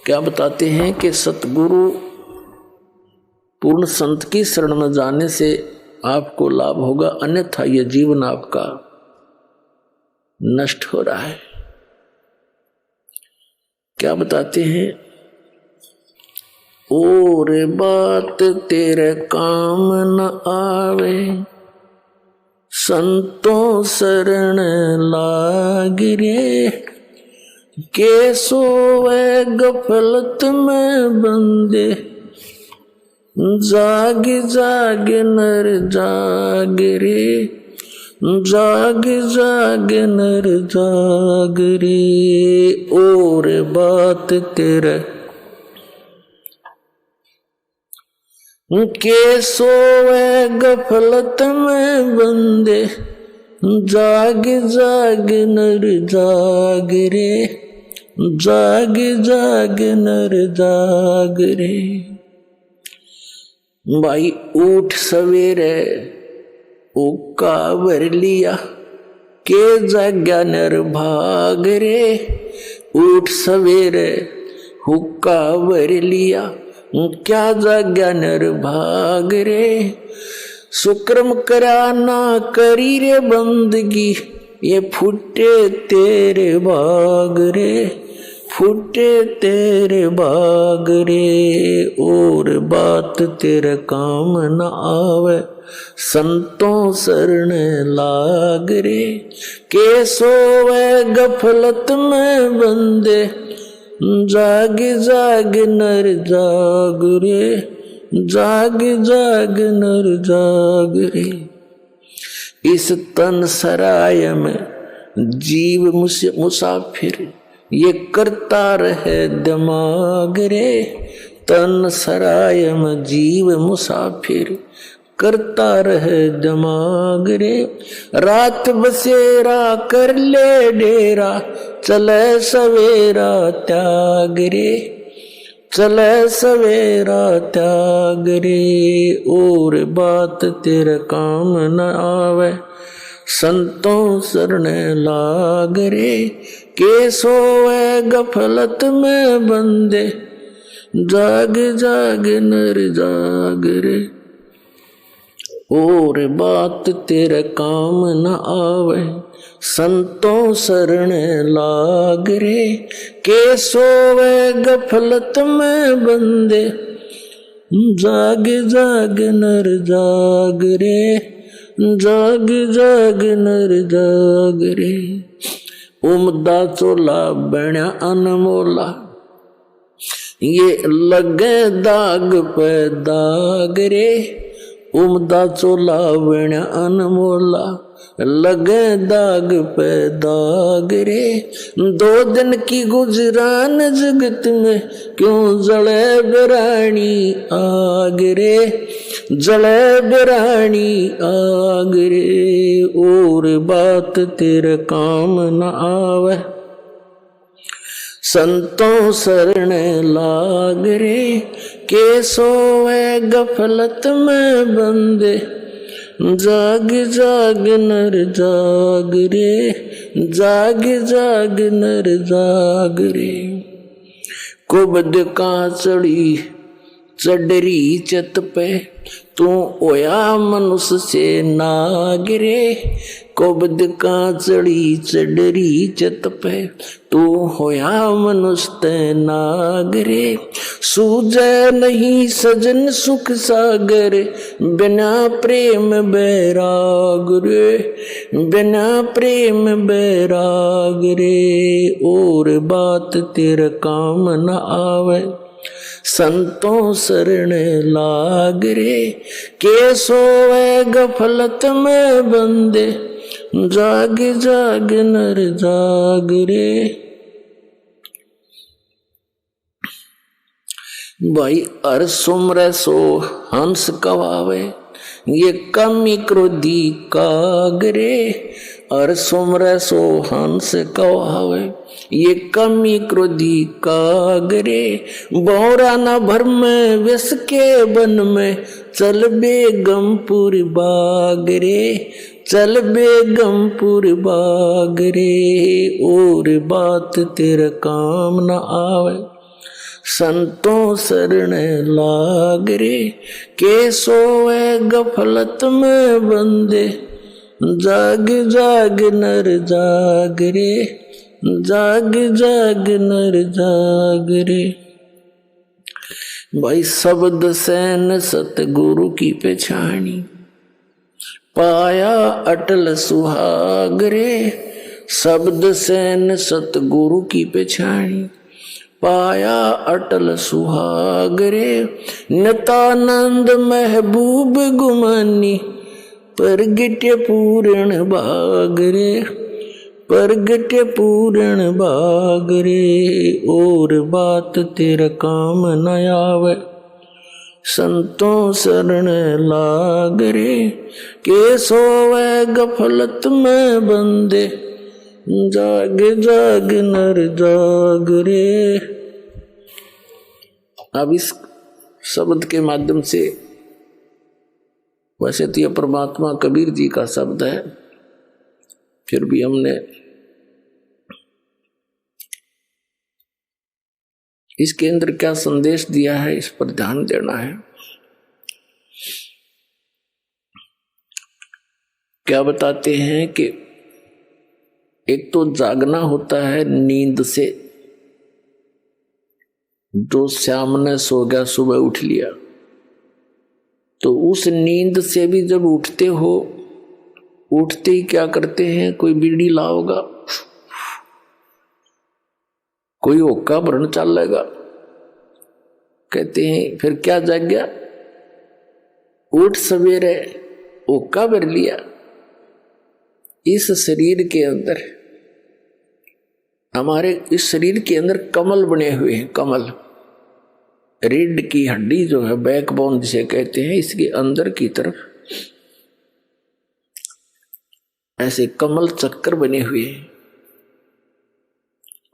क्या बताते हैं कि सतगुरु पूर्ण संत की शरण में जाने से आपको लाभ होगा, अन्यथा यह जीवन आपका नष्ट हो रहा है। क्या बताते हैं, और बात तेरे काम न आवे, संतों शरण लाग रे, के सोवे गफलत में बंदे, जाग जाग नर जाग रे, जाग जाग नर जाग रे। और बात तेरे के सोवे गफलत में बंदे, जाग जाग नर जाग रे, जाग जाग नर जाग रे। भाई उठ सवेरे उका भर लिया, के जाग्या नर भाग रे। उठ सवेरे हुक्का भर लिया, क्या जाग्या नर भाग रे। सुक्रम करा ना करी रे बंदगी, ये फुटे तेरे भाग रे, फुटे तेरे भाग रे। और बात तेरे काम न आवे, संतों शरण लाग रे, के सोवे गफलत में बंदे, जाग जाग नर जाग रे, जाग जाग नर जाग रे। इस तन सराय में जीव मुसाफिर, ये करता रहे दिमाग रे। तन सराय में जीव मुसाफिर, करता रहे दिमाग रे। रात बसेरा कर ले डेरा, चले सवेरा त्याग रे, चले सवेरा त्याग रे। और बात तेरे काम न आवे, संतों शरण लाग रे, के सोवे गफलत में बंदे, जाग जाग नर जाग रे। और बात तेरे काम न आवे, संतों शरण लाग रे, के सोवे गफलत में बंदे, जाग जाग नर जाग रे, जाग जाग नर जाग रे। उमदा चोला बण्या अनमोला, ये लगे दाग पे दाग रे। उमदा चोला बण्या अनमोला, लगे दाग पे दाग रे। दो दिन की गुजरान जगत में, क्यों जले बिरानी आग रे, जले बिरानी आग रे। और बात तेरे काम न आवे, संतों शरण लाग रे, के सोवे गफलत में बंदे, जाग जाग नर जाग रे, जाग जाग नर जाग रे। कुबद का चढ़ी चडरी चत पे, तू ओया मनुष्य से नाग रे। कुबद का चढ़ी चडरी चत पे, तू होया मनुष्य ते नाग रे। सूझे नहीं सजन सुख सागर, बिना प्रेम बैराग रे, बिना प्रेम बैराग रे। और बात तेरे काम न आवे, संतों शरण लाग रे, के सोवे गफलत में बंदे, जाग जाग नर जाग रे। भाई हर सुमरे सो हंस कवावे, ये कमी क्रोधी कागरे। हर सुमरे सो हंस कवावे, ये कमी क्रोधी कागरे। बोरा न भर में विष के बन में, चल बेगमपुर बागरे, चल बेगमपुर बागरे। और बात तेरे काम न आवे, संतों शरण लाग रे, के सोए गफलत में बंदे, जाग जाग नर जाग रे, जाग जाग नर जाग रे। भाई शब्द सैन सतगुरु की पहचानी, पाया अटल सुहाग रे, शब्द सैन सतगुरु की पहचानी, पाया अटल सुहाग रे। नितानंद महबूब गुमानी, प्रगट्य पूर्ण भाग रे, प्रगट्य पूर्ण भाग रे। और बात तेरा काम न आवे, संतों शरण लाग रे, के सोवे गफलत में बंदे, जाग जाग नर जाग रे। अब इस शब्द के माध्यम से, वैसे तो यह परमात्मा कबीर जी का शब्द है, फिर भी हमने इसके अंदर क्या संदेश दिया है इस पर ध्यान देना है। क्या बताते हैं कि एक तो जागना होता है नींद से, जो सामने सो गया सुबह उठ लिया, तो उस नींद से भी जब उठते हो, उठते ही क्या करते हैं, कोई बीड़ी लाओगा, कोई होक्का भरन चलेगा, कहते हैं फिर क्या जाग गया, उठ सवेरे होक्का भर लिया। इस शरीर के अंदर, हमारे इस शरीर के अंदर कमल बने हुए हैं, कमल, रीढ़ की हड्डी जो है, बैकबोन जिसे कहते हैं, इसके अंदर की तरफ ऐसे कमल चक्कर बने हुए हैं,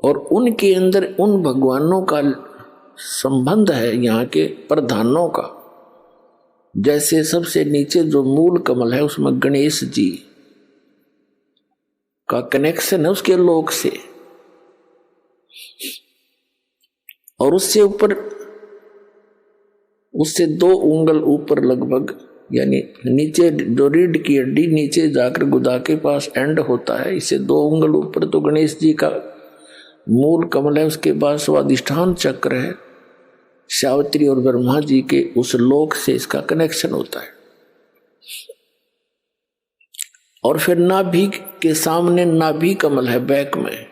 और उनके अंदर उन भगवानों का संबंध है, यहाँ के प्रधानों का। जैसे सबसे नीचे जो मूल कमल है, उसमें गणेश जी का कनेक्शन है उसके लोक से, और उससे ऊपर, उससे 2 उंगल ऊपर लगभग, यानी नीचे जो रीढ़ की हड्डी नीचे जाकर गुदा के पास एंड होता है, इससे 2 उंगल ऊपर तो गणेश जी का मूल कमल है, उसके बाद स्वादिष्ठान चक्र है, सावित्री और ब्रह्मा जी के उस लोक से इसका कनेक्शन होता है। और फिर नाभि के सामने नाभि कमल है, बैक में,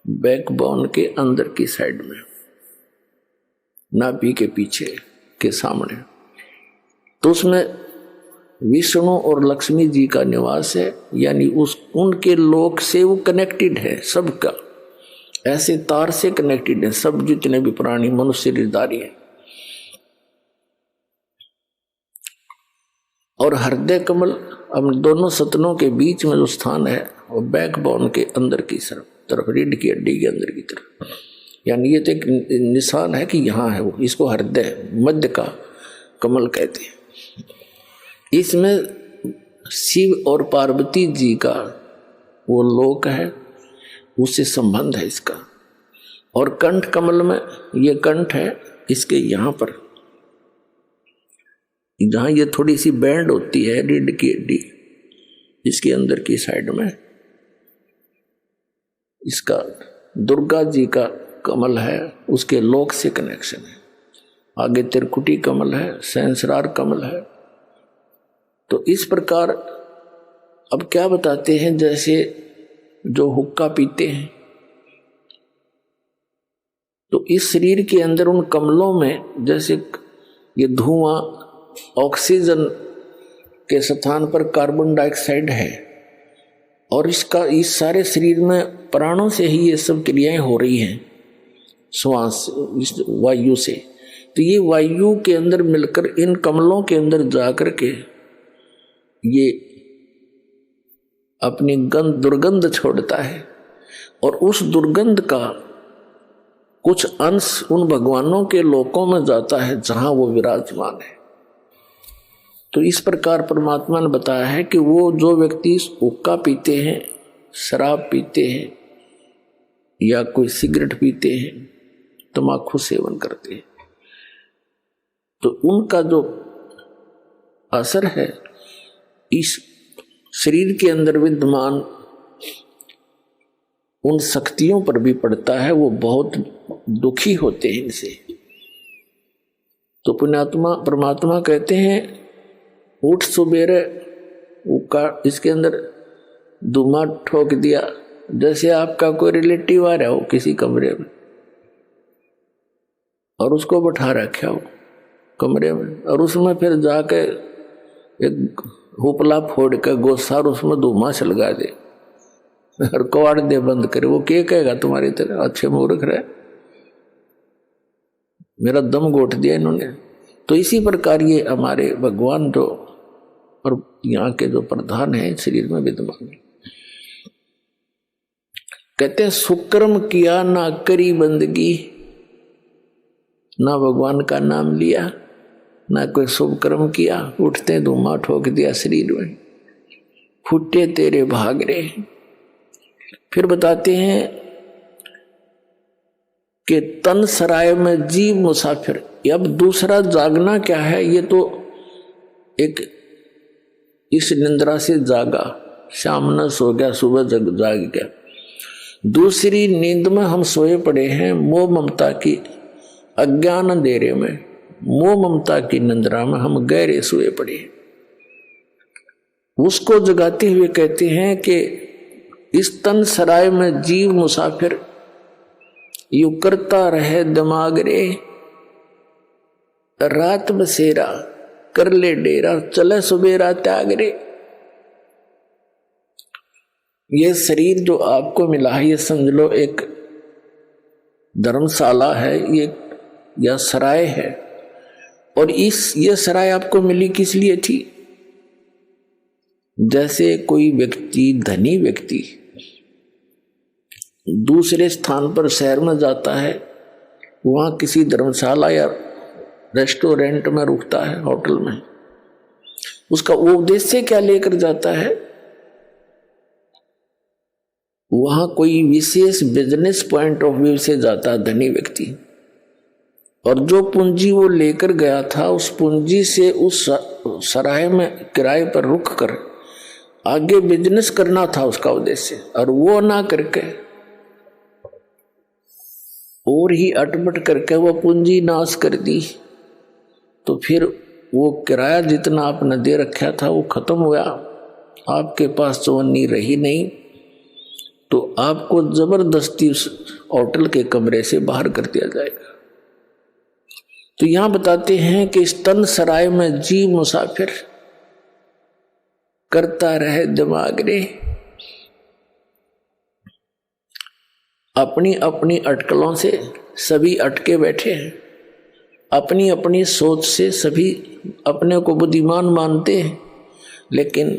बैकबोन के अंदर की साइड में, नाभि के पीछे के सामने, तो उसमें विष्णु और लक्ष्मी जी का निवास है, यानी उस उनके लोक से वो कनेक्टेड है सबका, ऐसे तार से कनेक्टेड है सब, जितने भी प्राणी मनुष्य शरीरधारी हैं। और हृदय कमल हम दोनों सतनों के बीच में जो स्थान है, वो बैकबोन के अंदर की तरफ, रीढ़ की हड्डी के अंदर की तरफ, यानी ये तो एक निशान है कि यहाँ है वो, इसको हृदय मध्य का कमल कहते हैं। इसमें शिव और पार्वती जी का वो लोक है, उससे संबंध है इसका। और कंठ कमल में, ये कंठ है, इसके यहाँ पर जहाँ ये थोड़ी सी बैंड होती है रीढ़ की हड्डी, इसके अंदर की साइड में इसका दुर्गा जी का कमल है, उसके लोक से कनेक्शन है। आगे त्रिकुटी कमल है, सहस्रार कमल है। तो इस प्रकार अब क्या बताते हैं, जैसे जो हुक्का पीते हैं, तो इस शरीर के अंदर उन कमलों में जैसे ये धुआं ऑक्सीजन के स्थान पर कार्बन डाइऑक्साइड है, और इसका इस सारे शरीर में प्राणों से ही ये सब क्रियाएं हो रही हैं, श्वास इस वायु से। तो ये वायु के अंदर मिलकर इन कमलों के अंदर जाकर के ये अपनी दुर्गंध छोड़ता है, और उस दुर्गंध का कुछ अंश उन भगवानों के लोकों में जाता है जहां वो विराजमान है। तो इस प्रकार परमात्मा ने बताया है कि वो जो व्यक्ति हुक्का पीते हैं, शराब पीते हैं, या कोई सिगरेट पीते हैं, तम्बाकू सेवन करते हैं, तो उनका जो असर है इस शरीर के अंदर विद्यमान उन शक्तियों पर भी पड़ता है, वो बहुत दुखी होते हैं इनसे। तो पुण्यात्मा परमात्मा कहते हैं उठ सुबेरे का इसके अंदर धुआं ठोक दिया, जैसे आपका कोई रिलेटिव आ रहा हो किसी कमरे में और उसको बैठा रखा हो कमरे में, और उसमें फिर जाके एक हुपला फोड़ के गोसार उसमें धुआं छलगा दे और कवाड़ दे बंद करे, वो क्या कहेगा तुम्हारी तरह, अच्छे मूर्ख रहे, मेरा दम घोट दिया इन्होंने। तो इसी प्रकार ये हमारे भगवान जो और यहाँ के जो प्रधान है शरीर में विद्यमान, कहते हैं सुकर्म किया ना करी बंदगी, ना भगवान का नाम लिया ना कोई शुभ कर्म किया, उठते धुआं ठोक दिया शरीर में, फूटे तेरे भाग रे। फिर बताते हैं कि तन सराय में जीव मुसाफिर। अब दूसरा जागना क्या है, ये तो एक इस निंद्रा से जागा, शाम न सो गया सुबह जाग गया। दूसरी नींद में हम सोए पड़े हैं मोह ममता की अज्ञान अंधेरे में, मोह ममता की निंद्रा में हम गहरे सोए पड़े हैं। उसको जगाते हुए कहते हैं कि इस तन सराय में जीव मुसाफिर यू करता रहे दिमाग रे, रात बसेरा कर ले डेरा चले सुबेरा त्याग रे। ये शरीर जो आपको मिला है ये समझ लो एक धर्मशाला है ये या सराय है, और ये सराय आपको मिली किस लिए थी? जैसे कोई व्यक्ति धनी व्यक्ति दूसरे स्थान पर शहर में जाता है, वहां किसी धर्मशाला या रेस्टोरेंट में रुकता है, होटल में, उसका वो उद्देश्य क्या लेकर जाता है? वहां कोई विशेष बिजनेस पॉइंट ऑफ व्यू से जाता है धनी व्यक्ति, और जो पूंजी वो लेकर गया था उस पूंजी से उस सराय में किराए पर रुक कर आगे बिजनेस करना था उसका उद्देश्य, और वो ना करके और ही अटपट करके वो पूंजी नाश कर दी, तो फिर वो किराया जितना आपने दे रखा था वो खत्म हुआ, आपके पास चवन्नी रही नहीं, तो आपको जबरदस्ती उस होटल के कमरे से बाहर कर दिया जाएगा। तो यहां बताते हैं कि इस तन सराय में जीव मुसाफिर करता रहे दिमाग रे, अपनी अपनी अटकलों से सभी अटके बैठे हैं, अपनी अपनी सोच से सभी अपने को बुद्धिमान मानते हैं, लेकिन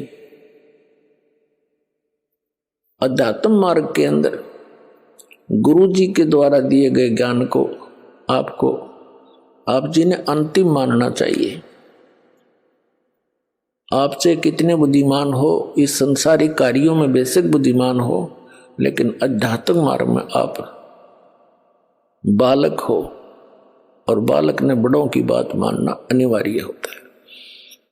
अध्यात्म मार्ग के अंदर गुरु जी के द्वारा दिए गए ज्ञान को आपको आप जिन्हें अंतिम मानना चाहिए। आपसे कितने बुद्धिमान हो, इस संसारिक कार्यों में बेसिक बुद्धिमान हो, लेकिन अध्यात्म मार्ग में आप बालक हो, और बालक ने बड़ों की बात मानना अनिवार्य होता है।